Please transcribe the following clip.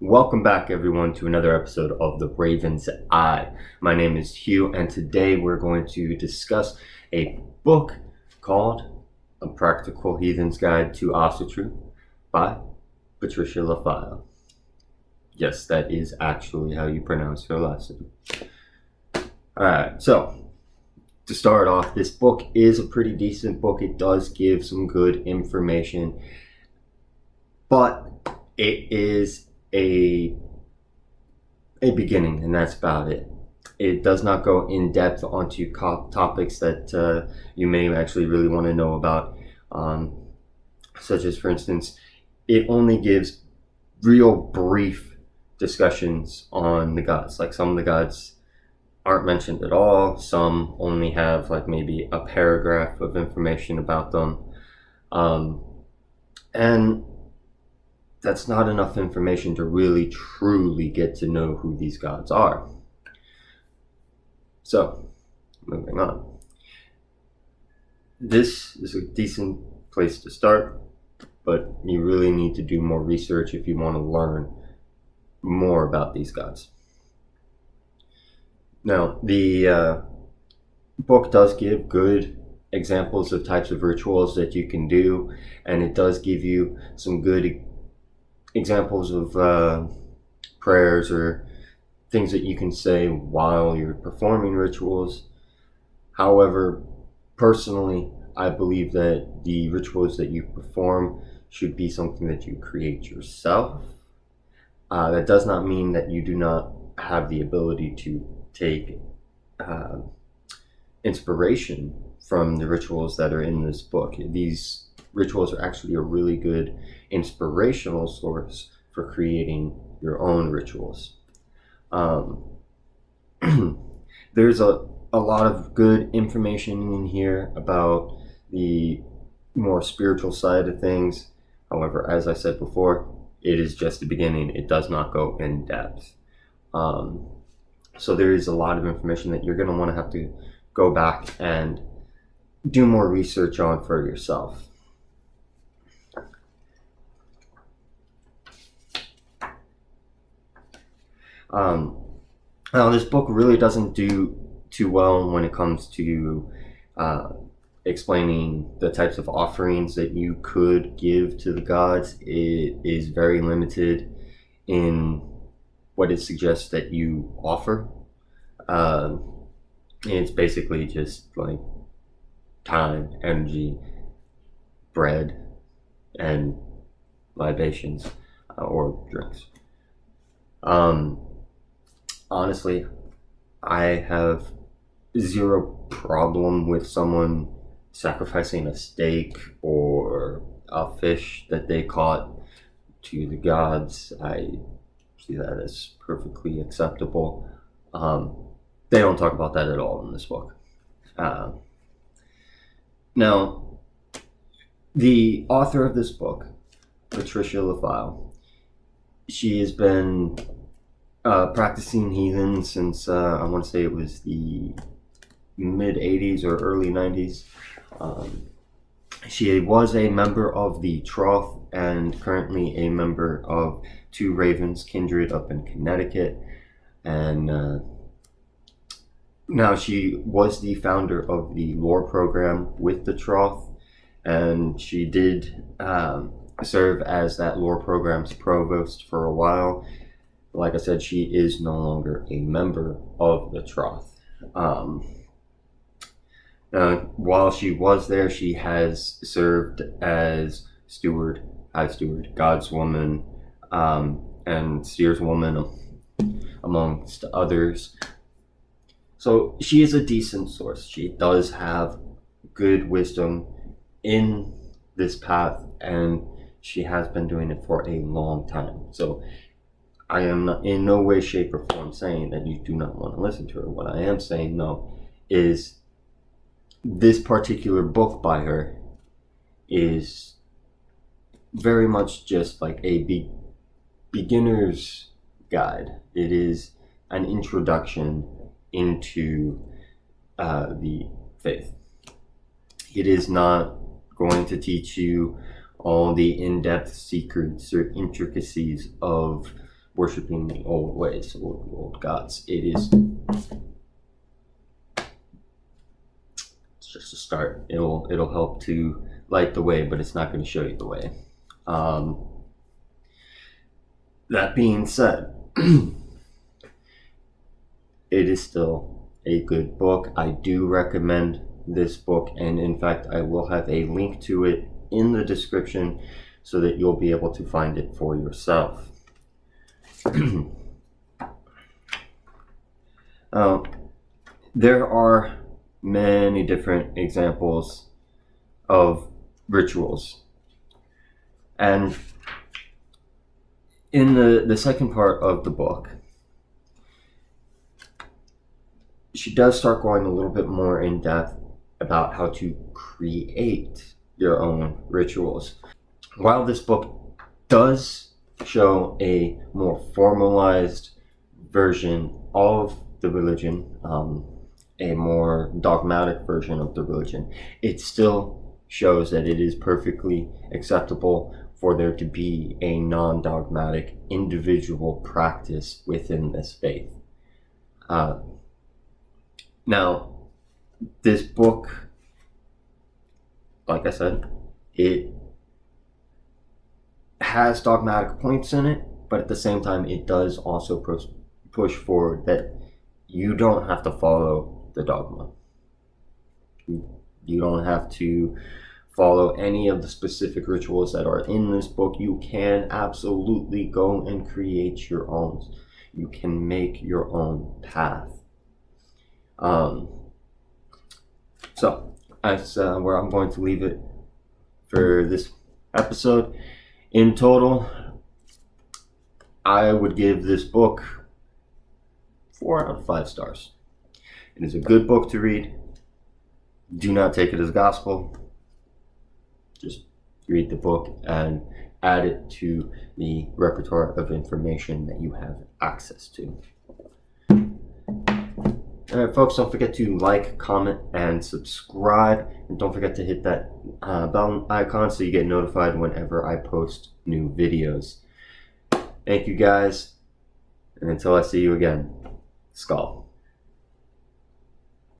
Welcome back, everyone, to another episode of The Raven's Eye. My name is Hugh, and today we're going to discuss a book called A Practical Heathen's Guide to Asatru by Patricia LaFile. Yes, that is actually how you pronounce her last name. Alright, so to start off, this book is a pretty decent book. It does give some good information, but it is a beginning, and that's about it. It does not go in depth onto topics that you may actually really want to know about, such as, for instance, it only gives real brief discussions on the gods. Like, some of the gods aren't mentioned at all. Some only have like maybe a paragraph of information about them, and that's not enough information to really truly get to know who these gods are. So, moving on. This is a decent place to start, but you really need to do more research if you want to learn more about these gods. Now, the book does give good examples of types of rituals that you can do, and it does give you some good examples of prayers or things that you can say while you're performing rituals. However, personally, I believe that the rituals that you perform should be something that you create yourself. That does not mean that you do not have the ability to take inspiration from the rituals that are in this book. These rituals are actually a really good inspirational source for creating your own rituals. There's a lot of good information in here about the more spiritual side of things. However, as I said before, it is just the beginning. It does not go in depth. So there is a lot of information that you're going to want to have to go back and do more research on for yourself. Now, this book really doesn't do too well when it comes to explaining the types of offerings that you could give to the gods. It is very limited in what it suggests that you offer. It's basically just like time, energy, bread, and libations or drinks. Honestly, I have zero problem with someone sacrificing a steak or a fish that they caught to the gods. I see that as perfectly acceptable. They don't talk about that at all in this book. Now, the author of this book, Patricia LaFile, she has been practicing heathen since I want to say it was the mid 80s or early 90s. She was a member of the Troth and currently a member of Two Ravens Kindred up in Connecticut. And now she was the founder of the lore program with the Troth, and she did serve as that lore program's provost for a while. Like I said, she is no longer a member of the Troth. While she was there, she has served as steward, high steward, God's woman, and steers woman, amongst others. So she is a decent source. She does have good wisdom in this path, and she has been doing it for a long time. So I am not, in no way, shape, or form saying that you do not want to listen to her. What I am saying, though, is this particular book by her is very much just like a beginner's guide. It is an introduction into the faith. It is not going to teach you all the in-depth secrets or intricacies of worshiping the old ways, old gods. It's just a start. It'll help to light the way, but it's not going to show you the way. That being said, it is still a good book. I do recommend this book, and in fact I will have a link to it in the description so that you'll be able to find it for yourself. There are many different examples of rituals, and in the second part of the book, she does start going a little bit more in depth about how to create your own rituals. While this book does show a more formalized version of the religion, a more dogmatic version of the religion, it still shows that it is perfectly acceptable for there to be a non-dogmatic individual practice within this faith. Now, this book, like I said, it has dogmatic points in it, but at the same time it does also push forward that you don't have to follow the dogma. You don't have to follow any of the specific rituals that are in this book. You can absolutely go and create your own. You can make your own path. So that's where I'm going to leave it for this episode. In total, I would give this book 4 out of 5 stars. It is a good book to read. Do not take it as gospel. Just read the book and add it to the repertoire of information that you have access to. Alright folks, don't forget to like, comment, and subscribe. And don't forget to hit that bell icon so you get notified whenever I post new videos. Thank you guys, and until I see you again, Skull.